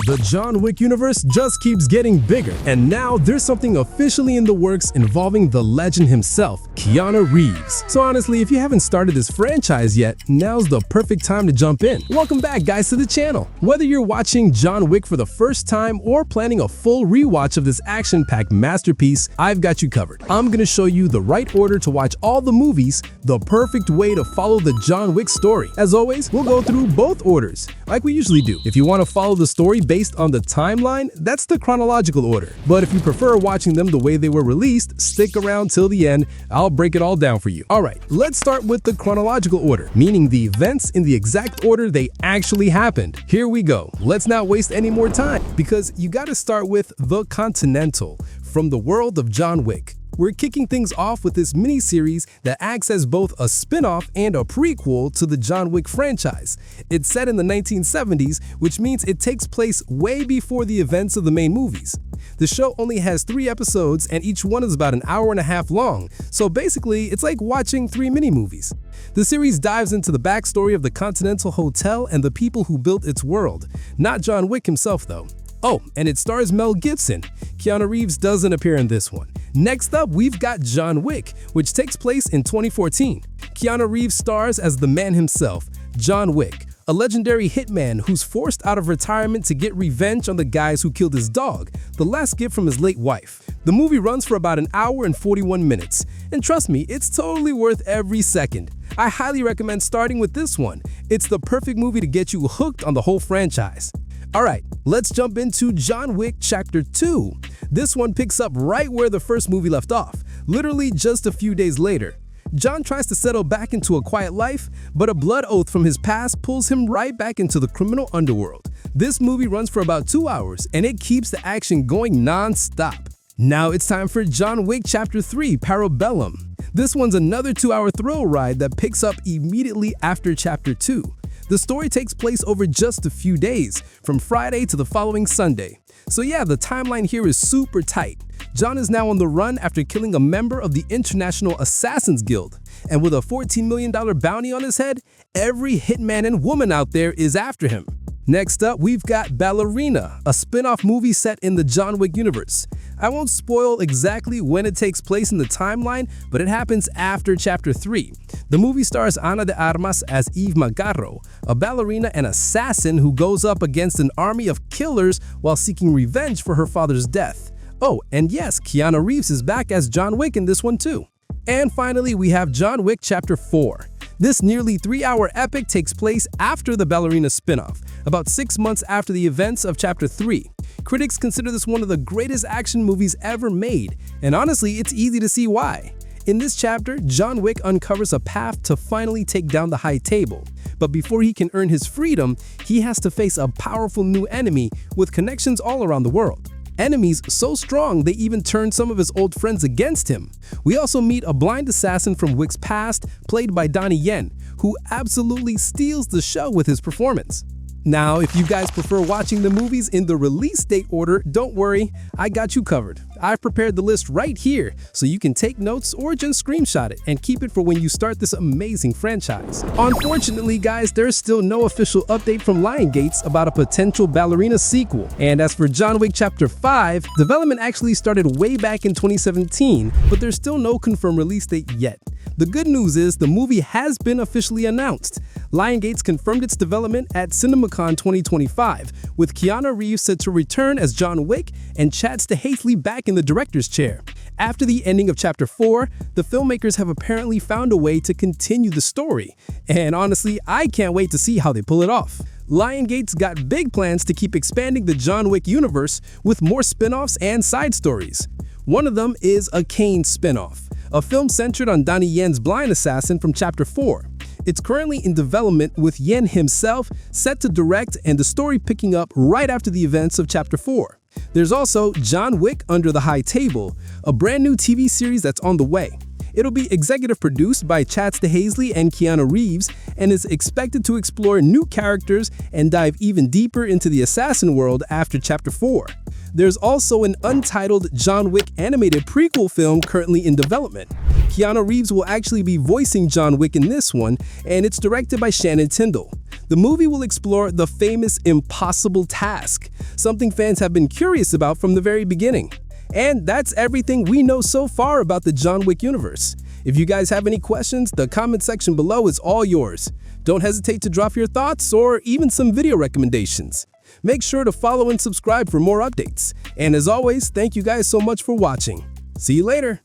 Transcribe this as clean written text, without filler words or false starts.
The John Wick universe just keeps getting bigger, and now there's something officially in the works involving the legend himself, Keanu Reeves. So honestly, if you haven't started this franchise yet, now's the perfect time to jump in. Welcome back, guys, to the channel. Whether you're watching John Wick for the first time or planning a full rewatch of this action-packed masterpiece, I've got you covered. I'm gonna show you the right order to watch all the movies, the perfect way to follow the John Wick story. As always, we'll go through both orders, like we usually do. If you want to follow the story based on the timeline, that's the chronological order. But if you prefer watching them the way they were released, stick around till the end. I'll break it all down for you. Alright, let's start with the chronological order, meaning the events in the exact order they actually happened. Here we go. Let's not waste any more time, because you gotta start with The Continental, from the world of John Wick. We're kicking things off with this mini-series that acts as both a spin-off and a prequel to the John Wick franchise. It's set in the 1970s, which means it takes place way before the events of the main movies. The show only has 3 episodes, and each one is about an hour and a half long, so basically it's like watching 3 mini-movies. The series dives into the backstory of the Continental Hotel and the people who built its world. Not John Wick himself, though. Oh, and it stars Mel Gibson. Keanu Reeves doesn't appear in this one. Next up, we've got John Wick, which takes place in 2014. Keanu Reeves stars as the man himself, John Wick, a legendary hitman who's forced out of retirement to get revenge on the guys who killed his dog, the last gift from his late wife. The movie runs for about an hour and 41 minutes, and trust me, it's totally worth every second. I highly recommend starting with this one. It's the perfect movie to get you hooked on the whole franchise. Alright, let's jump into John Wick Chapter 2. This one picks up right where the first movie left off, literally just a few days later. John tries to settle back into a quiet life, but a blood oath from his past pulls him right back into the criminal underworld. This movie runs for about 2 hours, and it keeps the action going non-stop. Now it's time for John Wick Chapter 3, Parabellum. This one's another 2-hour thrill ride that picks up immediately after Chapter 2. The story takes place over just a few days, from Friday to the following Sunday. So yeah, the timeline here is super tight. John is now on the run after killing a member of the International Assassins Guild. And with a $14 million bounty on his head, every hitman and woman out there is after him. Next up, we've got Ballerina, a spin-off movie set in the John Wick universe. I won't spoil exactly when it takes place in the timeline, but it happens after Chapter 3. The movie stars Ana de Armas as Eve Magarro, a ballerina and assassin who goes up against an army of killers while seeking revenge for her father's death. Oh, and yes, Keanu Reeves is back as John Wick in this one too. And finally, we have John Wick Chapter 4. This nearly 3-hour epic takes place after the Ballerina spin-off, about 6 months after the events of Chapter 3. Critics consider this one of the greatest action movies ever made, and honestly, it's easy to see why. In this chapter, John Wick uncovers a path to finally take down the High Table. But before he can earn his freedom, he has to face a powerful new enemy with connections all around the world. Enemies so strong they even turn some of his old friends against him. We also meet a blind assassin from Wick's past, played by Donnie Yen, who absolutely steals the show with his performance. Now, if you guys prefer watching the movies in the release date order, don't worry, I got you covered. I've prepared the list right here, so you can take notes or just screenshot it and keep it for when you start this amazing franchise. Unfortunately, guys, there's still no official update from Lionsgate about a potential Ballerina sequel. And as for John Wick Chapter 5, development actually started way back in 2017, but there's still no confirmed release date yet. The good news is the movie has been officially announced. Lionsgate confirmed its development at CinemaCon 2025, with Keanu Reeves set to return as John Wick and Chad Stahelski back in the director's chair. After the ending of Chapter 4, the filmmakers have apparently found a way to continue the story. And honestly, I can't wait to see how they pull it off. Lionsgate's got big plans to keep expanding the John Wick universe with more spin-offs and side stories. One of them is a Kane spin-off, a film centered on Donnie Yen's blind assassin from Chapter 4. It's currently in development with Yen himself set to direct and the story picking up right after the events of Chapter 4. There's also John Wick Under the High Table, a brand new TV series that's on the way. It'll be executive produced by Chad Stahelski and Keanu Reeves and is expected to explore new characters and dive even deeper into the assassin world after Chapter 4. There's also an untitled John Wick animated prequel film currently in development. Keanu Reeves will actually be voicing John Wick in this one, and it's directed by Shannon Tyndall. The movie will explore the famous impossible task, something fans have been curious about from the very beginning. And that's everything we know so far about the John Wick universe. If you guys have any questions, the comment section below is all yours. Don't hesitate to drop your thoughts or even some video recommendations. Make sure to follow and subscribe for more updates. And as always, thank you guys so much for watching. See you later!